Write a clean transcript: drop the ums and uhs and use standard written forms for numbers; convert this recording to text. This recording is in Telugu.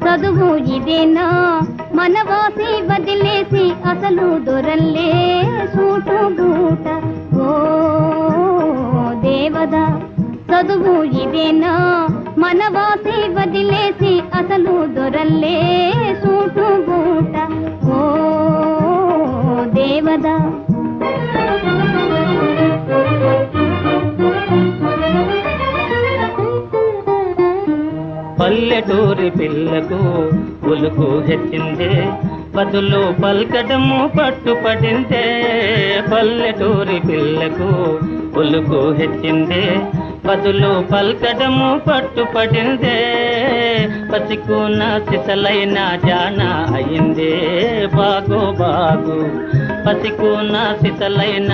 చదువు ఇదేనా మనవాసి వదిలేసి అసలు దొరల్లే సూటు బూట ఓ దేవదా చదువు ఇదేనా మనవాసి వదిలేసి అసలు దొరల్లే సూటు బూట ఓ దేవదా పల్లెటూరి పిల్లకు ఉలుకు హెచ్చిందే బదులు పల్కడము పట్టుపడిందే పల్లెటూరి పిల్లకు ఉలుకు హెచ్చిందే బదులు పల్కడము పట్టుపడిందే పసికున్న సిసలైన జాన అయిందే బాగు బాగు పసికున్న సిసలైన